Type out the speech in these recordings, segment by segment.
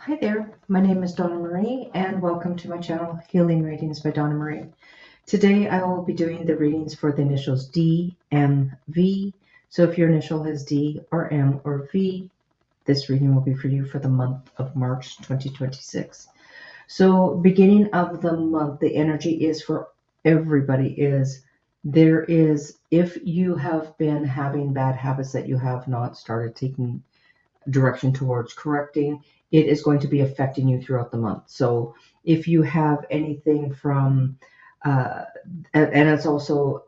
Hi there, my name is Donna Marie and welcome to my channel Healing Readings by Donna Marie. Today I will be doing the readings for the initials D, M, V. So if your initial has D or M or V, this reading will be for you for the month of March 2026. So beginning of the month, the energy is for everybody if you have been having bad habits that you have not started taking direction towards correcting, it is going to be affecting you throughout the month. So if you have anything from, and it's also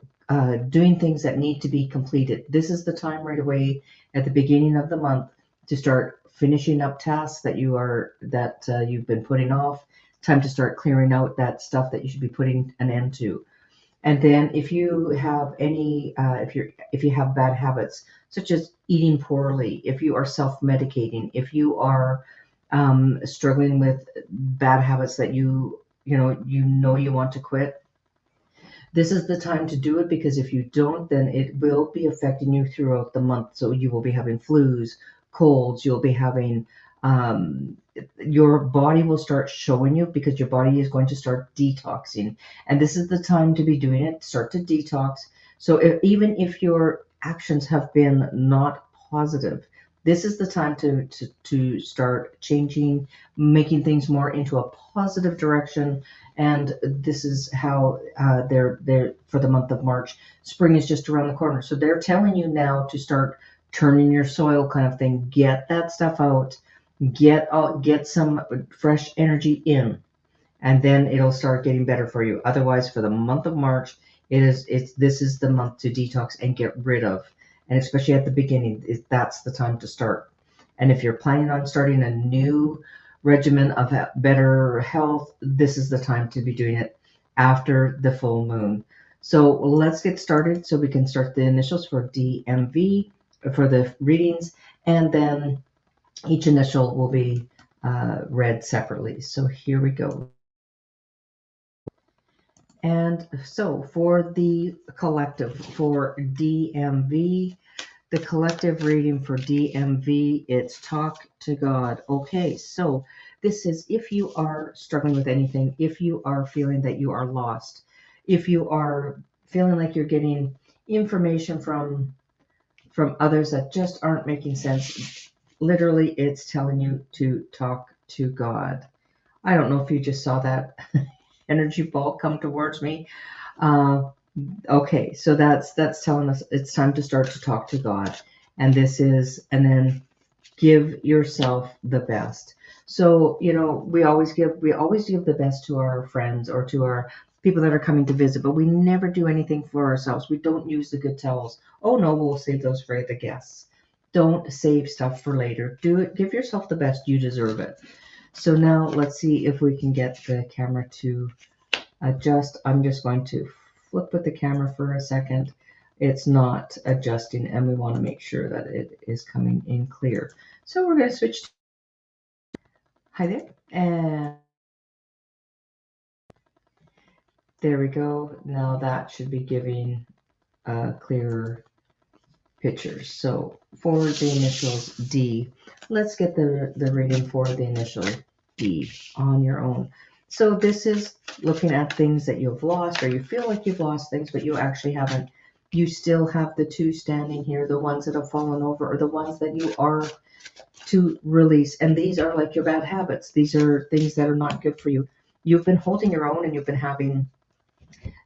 doing things that need to be completed, this is the time right away at the beginning of the month to start finishing up tasks that you've been putting off. Time to start clearing out that stuff that you should be putting an end to. And then if you have any, if you have bad habits, such as eating poorly, if you are self-medicating, if you are struggling with bad habits that you want to quit, this is the time to do it, because if you don't, then it will be affecting you throughout the month. So you will be having flus, colds, you'll be having your body will start showing you, because your body is going to start detoxing, and this is the time to be doing it. Start to detox. So even if your actions have been not positive, this is the time to start changing, making things more into a positive direction. And this is how they're for the month of March. Spring is just around the corner, so they're telling you now to start turning your soil, kind of thing. Get that stuff out, get some fresh energy in, and then it'll start getting better for you. Otherwise, for the month of March, this is the month to detox and get rid of. And especially at the beginning, that's the time to start. And if you're planning on starting a new regimen of better health, this is the time to be doing it after the full moon. So let's get started so we can start the initials for DMV for the readings, and then each initial will be read separately. So here we go. And so for the collective, for DMV, the collective reading for DMV, it's Talk to God. Okay, so this is if you are struggling with anything, if you are feeling that you are lost, if you are feeling like you're getting information from others that just aren't making sense, literally it's telling you to talk to God. I don't know if you just saw that energy ball come towards me. Okay, so that's telling us it's time to start to talk to God. And then give yourself the best. So, we always give the best to our friends or to our people that are coming to visit, but we never do anything for ourselves. We don't use the good towels. Oh no, we'll save those for the guests. Don't save stuff for later. Do it. Give yourself the best. You deserve it. So now let's see if we can get the camera to adjust. I'm just going to flip with the camera for a second. It's not adjusting, and we want to make sure that it is coming in clear. So we're going to switch. Hi there. And there we go. Now that should be giving clearer pictures. So for the initials D, let's get the reading for the initial D on your own. So this is looking at things that you've lost, or you feel like you've lost things, but you actually haven't. You still have the two standing here, the ones that have fallen over, or the ones that you are to release. And these are like your bad habits. These are things that are not good for you. You've been holding your own, and you've been having,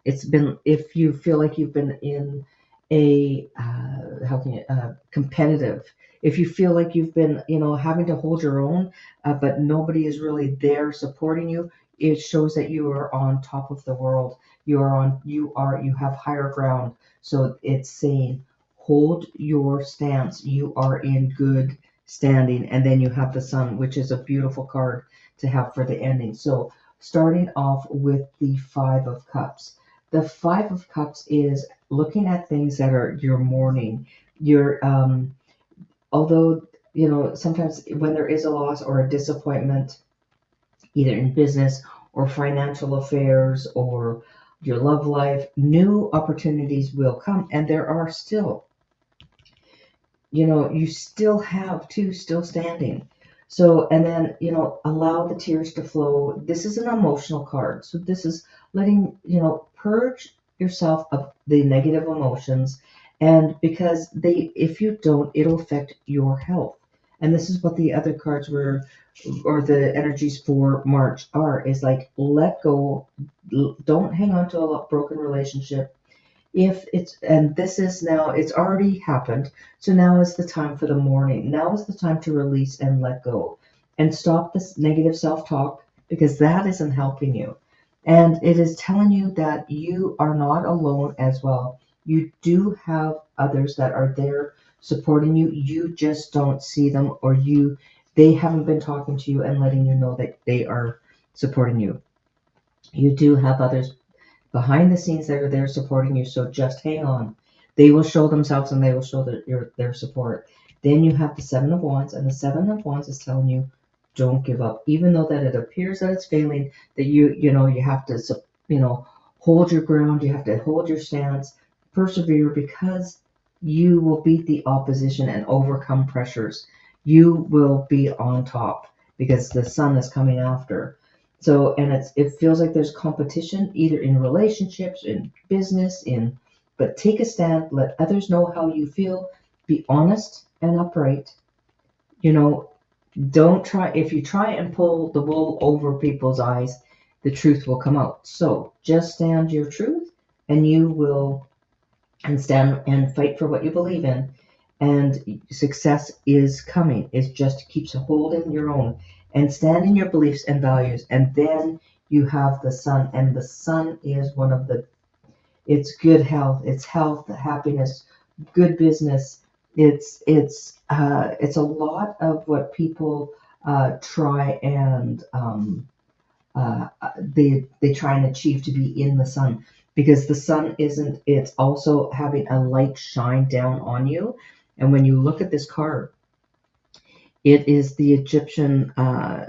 if you feel like you've been in a competitive, if you feel like you've been having to hold your own, but nobody is really there supporting you, it shows that you are on top of the world. You have higher ground. So it's saying, hold your stance. You are in good standing. And then you have the Sun, which is a beautiful card to have for the ending. So starting off with the Five of Cups. The Five of Cups is looking at things that are your mourning. Although, sometimes when there is a loss or a disappointment, either in business or financial affairs or your love life, new opportunities will come. And there are still, you still have two still standing. So, and then, allow the tears to flow. This is an emotional card. So this is letting, purge yourself of the negative emotions. And because if you don't, it'll affect your health. And this is what the other cards were, or the energies for March is like, let go. Don't hang on to a broken relationship. If it's, and this is now, it's already happened, so now is the time for the mourning. Now is the time to release and let go and stop this negative self-talk, because that isn't helping you, and it is telling you that you are not alone as well. You do have others that are there supporting you. You just don't see them, or they haven't been talking to you and letting you know that they are supporting you. You do have others behind the scenes that are there supporting you. So just hang on. They will show themselves, and they will show their support. Then you have the Seven of Wands, and the Seven of Wands is telling you, don't give up, even though that it appears that it's failing. That you have to hold your ground. You have to hold your stance, persevere, because you will beat the opposition and overcome pressures. You will be on top because the sun is coming after. So, and it feels like there's competition either in relationships, in business, but take a stand, let others know how you feel, be honest and upright. You know, don't try, if you try and pull the wool over people's eyes, the truth will come out. So just stand your truth, and you will, and stand and fight for what you believe in. And success is coming. It just keeps holding your own and stand in your beliefs and values. And then you have the sun, and the sun is one of it's good health, it's health, happiness, good business. It's a lot of what people try and they try and achieve to be in the sun, because the sun isn't, it's also having a light shine down on you. And when you look at this card, it is the Egyptian uh,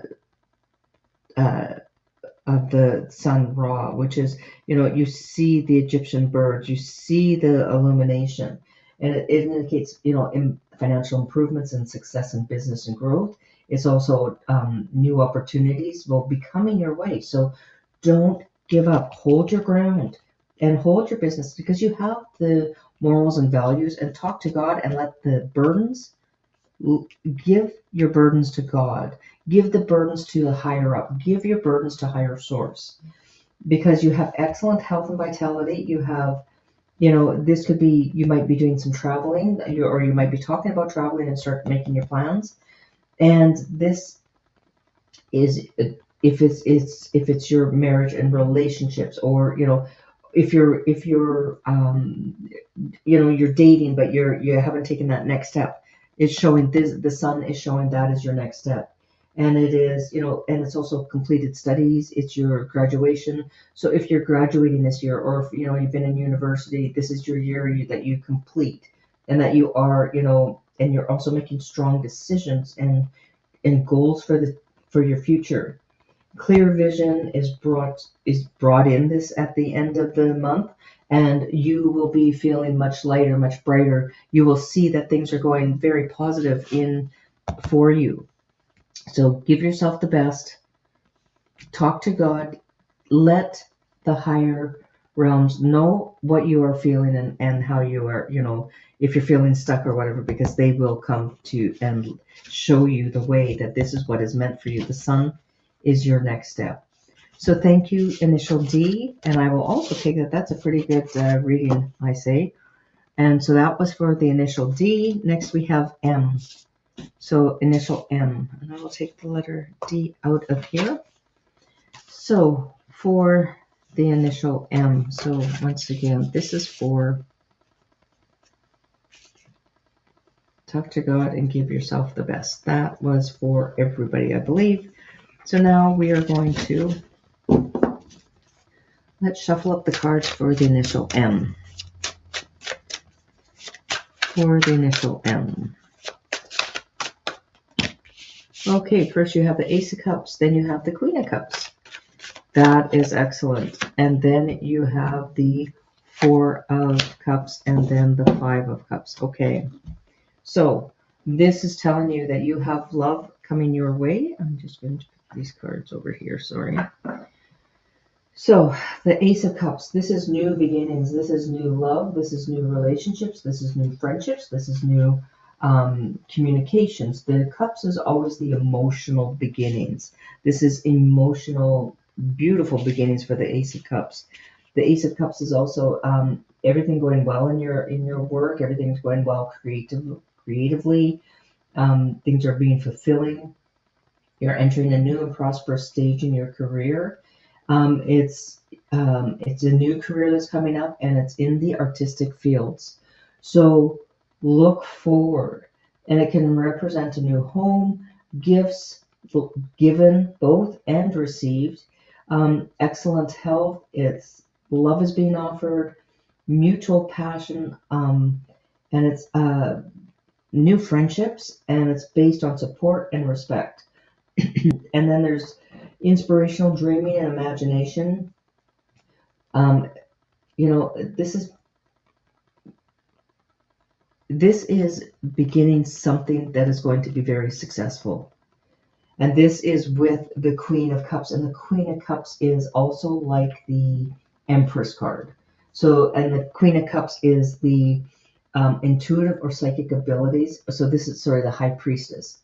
of the sun Ra, which is, you see the Egyptian birds, you see the illumination, and it indicates, in financial improvements and success in business and growth. It's also new opportunities will be coming your way. So don't give up. Hold your ground and hold your business, because you have the morals and values, and talk to God and let the burdens, give your burdens to God. Give the burdens to the higher up. Give your burdens to higher source, because you have excellent health and vitality. You have, this could be, you might be doing some traveling, or you might be talking about traveling and start making your plans. And this is, if it's your marriage and relationships, or if you're you're dating, but you haven't taken that next step. It's showing this, the sun is showing that is your next step. And it is, and it's also completed studies, it's your graduation. So if you're graduating this year, or if you've been in university, this is your year that you complete, and that you are, and you're also making strong decisions and goals for your future. Clear vision is brought in this at the end of the month, and you will be feeling much lighter, much brighter. You will see that things are going very positive in for you. So give yourself the best. Talk to God. Let the higher realms know what you are feeling, and how you are, if you're feeling stuck or whatever, because they will come to and show you the way that this is what is meant for you. The sun is your next step. So thank you, Initial D, and I will also take that. That's a pretty good reading, I say. And so that was for the Initial D. Next we have M. So Initial M, and I will take the letter D out of here. So for the Initial M, so once again, this is for talk to God and give yourself the best. That was for everybody, I believe. So now we are going to, let's shuffle up the cards for the Initial M. For the Initial M. Okay, first you have the Ace of Cups, then you have the Queen of Cups. That is excellent. And then you have the Four of Cups, and then the Five of Cups. Okay, so this is telling you that you have love coming your way. I'm just going to put these cards over here, sorry. So, the Ace of Cups, this is new beginnings, this is new love, this is new relationships, this is new friendships, this is new communications. The Cups is always the emotional beginnings. This is emotional, beautiful beginnings for the Ace of Cups. The Ace of Cups is also everything going well in your work, everything's going well creatively, things are being fulfilling. You're entering a new and prosperous stage in your career. It's a new career that's coming up, and it's in the artistic fields. So look forward, and it can represent a new home, gifts given both and received, excellent health. It's love is being offered, mutual passion, and it's new friendships, and it's based on support and respect. And then there's inspirational dreaming and imagination. Um, this is beginning something that is going to be very successful. And this is with the Queen of Cups, and the Queen of Cups is also like the Empress card. So, and the Queen of Cups is the intuitive or psychic abilities. So this is, sorry, the High Priestess.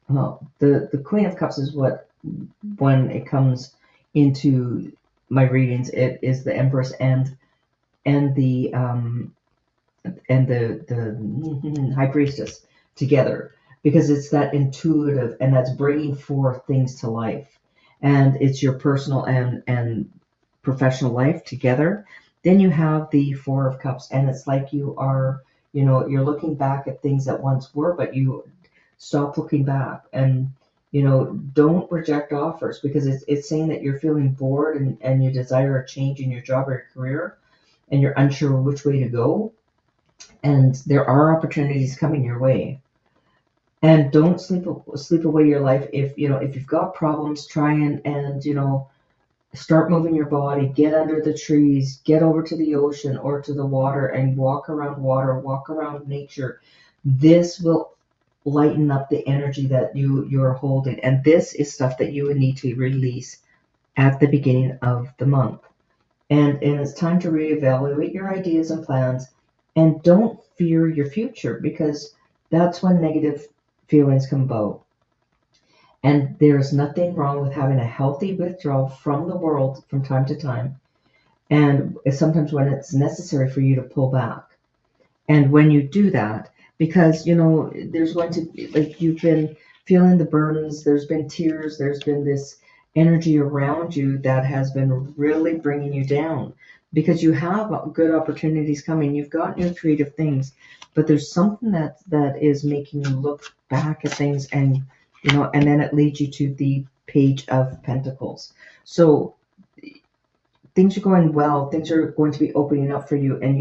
Well, the Queen of Cups is what, when it comes into my readings, it is the Empress and the High Priestess together, because it's that intuitive and that's bringing forth things to life, and it's your personal and professional life together. Then you have the Four of Cups, and it's like you are, you're looking back at things that once were, but you stop looking back, and don't reject offers, because it's saying that you're feeling bored, and you desire a change in your job or your career, and you're unsure which way to go, and there are opportunities coming your way. And don't sleep away your life. If you've got problems, try and start moving your body, get under the trees, get over to the ocean or to the water, and walk around water, walk around nature. This will lighten up the energy that you're holding, and this is stuff that you would need to release at the beginning of the month. And it's time to reevaluate your ideas and plans, and don't fear your future, because that's when negative feelings come about. And there's nothing wrong with having a healthy withdrawal from the world from time to time, and sometimes when it's necessary for you to pull back. And when you do that, because there's going to be, like, you've been feeling the burdens, there's been tears, there's been this energy around you that has been really bringing you down, because you have good opportunities coming, you've got new creative things, but there's something that is making you look back at things, and and then it leads you to the Page of Pentacles. So things are going well, things are going to be opening up for you, and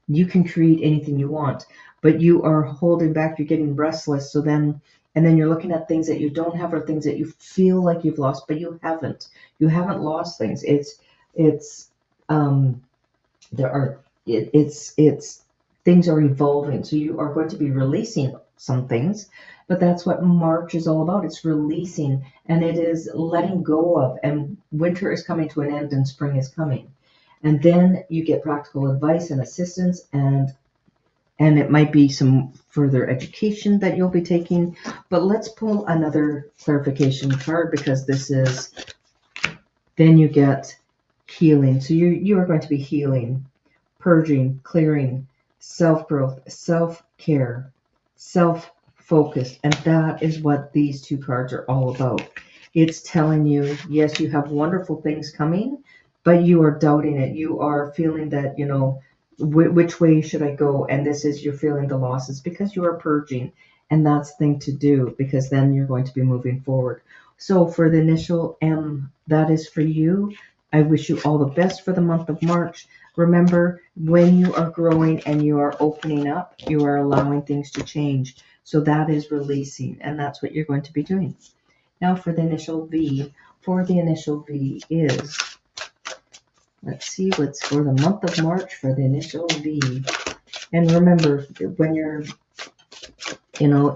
you can create anything you want, but you are holding back, you're getting restless. So then, and then you're looking at things that you don't have, or things that you feel like you've lost, but you haven't lost things. Things are evolving. So you are going to be releasing some things, but that's what March is all about. It's releasing, and it is letting go of, and winter is coming to an end and spring is coming. And then you get practical advice and assistance, and it might be some further education that you'll be taking. But let's pull another clarification card, because then you get healing. So you are going to be healing, purging, clearing, self-growth, self-care, self-focused. And that is what these two cards are all about. It's telling you, yes, you have wonderful things coming, but you are doubting it. You are feeling that, which way should I go? And you're feeling the losses because you are purging. And that's the thing to do, because then you're going to be moving forward. So for the initial M, that is for you. I wish you all the best for the month of March. Remember, when you are growing and you are opening up, you are allowing things to change. So that is releasing, and that's what you're going to be doing. Now for the initial V. For the initial V is, let's see what's for the month of March for the initial V. And remember, when you're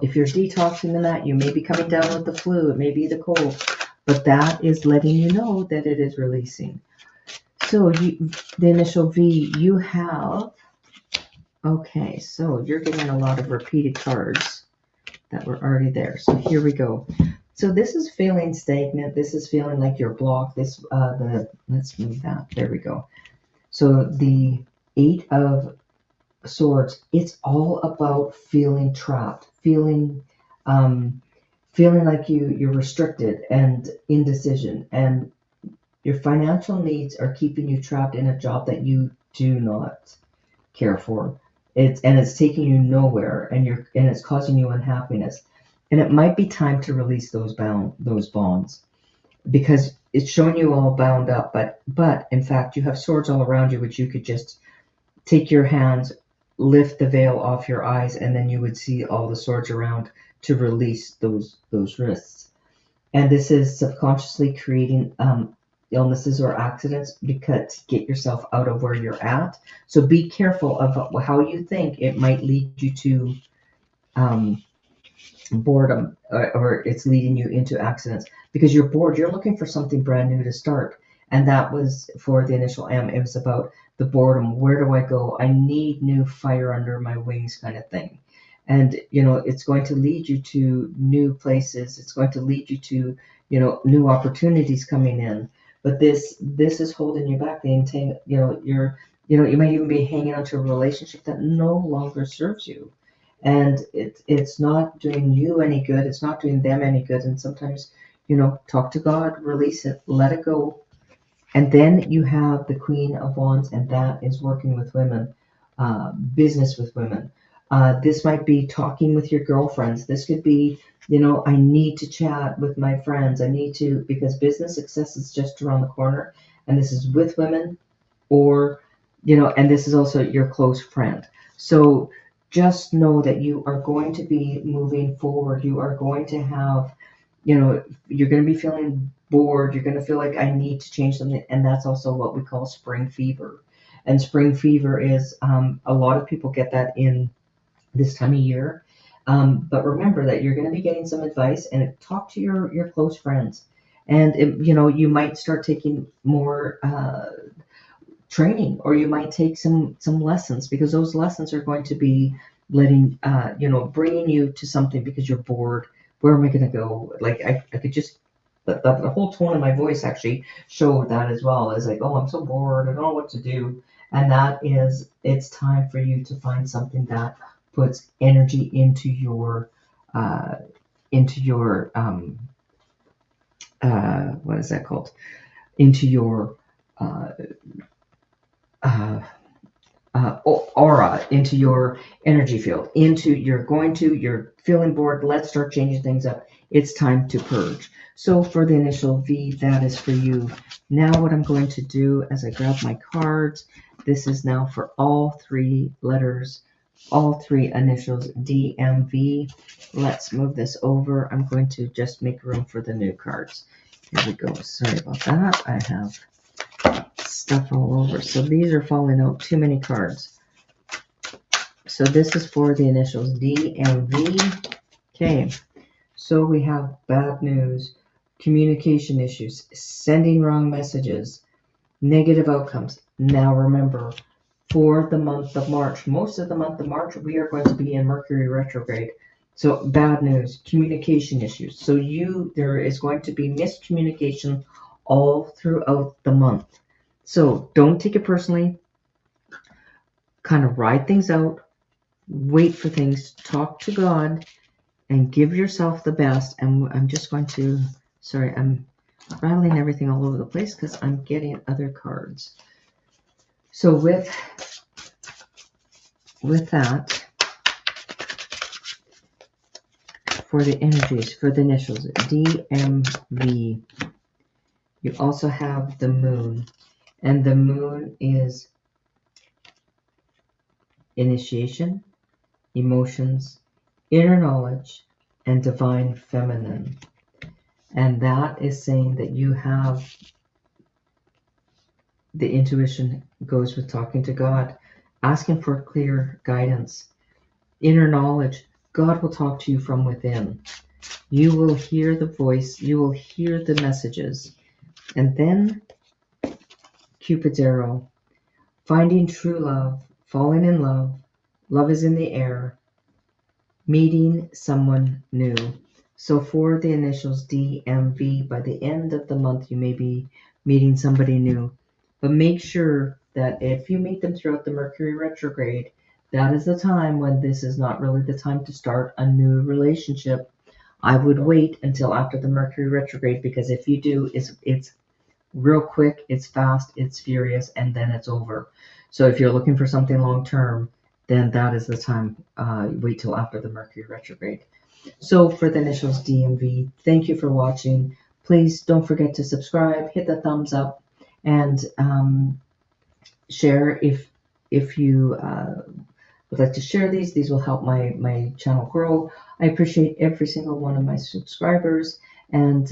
if you're detoxing and that, you may be coming down with the flu, it may be the cold, but that is letting you know that it is releasing. So the initial V, you have, okay, so you're getting a lot of repeated cards that were already there. So here we go. So this is feeling stagnant. This is feeling like you're blocked. Let's move that. There we go. So the 8 of Swords, it's all about feeling trapped, feeling like you're restricted and indecision, and your financial needs are keeping you trapped in a job that you do not care for. It's taking you nowhere, and it's causing you unhappiness. And it might be time to release those bonds, because it's showing you all bound up. But in fact, you have swords all around you, which you could just take your hands, lift the veil off your eyes, and then you would see all the swords around to release those wrists. And this is subconsciously creating illnesses or accidents because to get yourself out of where you're at. So be careful of how you think. It might lead you to boredom, or it's leading you into accidents because you're bored. You're looking for something brand new to start. And that was for the initial M. It was about the boredom. Where do I go? I need new fire under my wings, kind of thing. And, it's going to lead you to new places. It's going to lead you to, new opportunities coming in. But this is holding you back. You might even be hanging on to a relationship that no longer serves you. And it's not doing you any good. It's not doing them any good. And sometimes, talk to God, release it, let it go. And then you have the Queen of Wands, and that is working with women, business with women. This might be talking with your girlfriends. This could be, I need to chat with my friends. Because business success is just around the corner. And this is with women, or, and this is also your close friend. So just know that you are going to be moving forward. You are going to have, you're going to be feeling bored. You're going to feel like I need to change something. And that's also what we call spring fever. And spring fever is, a lot of people get that in this time of year. But remember that you're going to be getting some advice, and talk to your close friends. And, you might start taking more training, or you might take some lessons, because those lessons are going to be bringing you to something because you're bored. Where am I going to go? Like I could just, the whole tone of my voice actually showed that as well. As like, oh, I'm so bored, I don't know what to do. And that is, it's time for you to find something that puts energy into your what is that called? Into your aura, into your energy field, you're feeling bored. Let's start changing things up. It's time to purge. So for the initial V, that is for you. Now what I'm going to do as I grab my cards, this is now for all 3 letters, all 3 initials, DMV. Let's move this over. I'm going to just make room for the new cards. Here we go. Sorry about that. I have stuff all over. So these are falling out. Too many cards. So this is for the initials D and V. Okay. So we have bad news, communication issues, sending wrong messages, negative outcomes. Now remember, for the month of March, most of the month of March, we are going to be in Mercury retrograde. So bad news, communication issues. So there is going to be miscommunication all throughout the month. So don't take it personally. Kind of ride things out. Wait for things. Talk to God and give yourself the best. And I'm just going to, sorry, I'm rattling everything all over the place because I'm getting other cards. So with that, for the energies, for the initials, DMV, you also have the moon. And the moon is initiation, emotions, inner knowledge, and divine feminine. And that is saying that you have the intuition goes with talking to God, asking for clear guidance, inner knowledge, God will talk to you from within. You will hear the voice, you will hear the messages. And then Cupid's arrow, finding true love, falling in love, love is in the air, meeting someone new. So for the initials DMV, by the end of the month, you may be meeting somebody new. But make sure that if you meet them throughout the Mercury retrograde, that is the time when this is not really the time to start a new relationship. I would wait until after the Mercury retrograde, because if you do, it's real quick, it's fast, it's furious, and then it's over. So if you're looking for something long term, then that is the time. Wait till after the Mercury retrograde. So for the initials DMV, thank you for watching. Please don't forget to subscribe, hit the thumbs up, and share if you would like to share these. These will help my channel grow. I appreciate every single one of my subscribers, and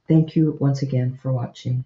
thank you once again for watching.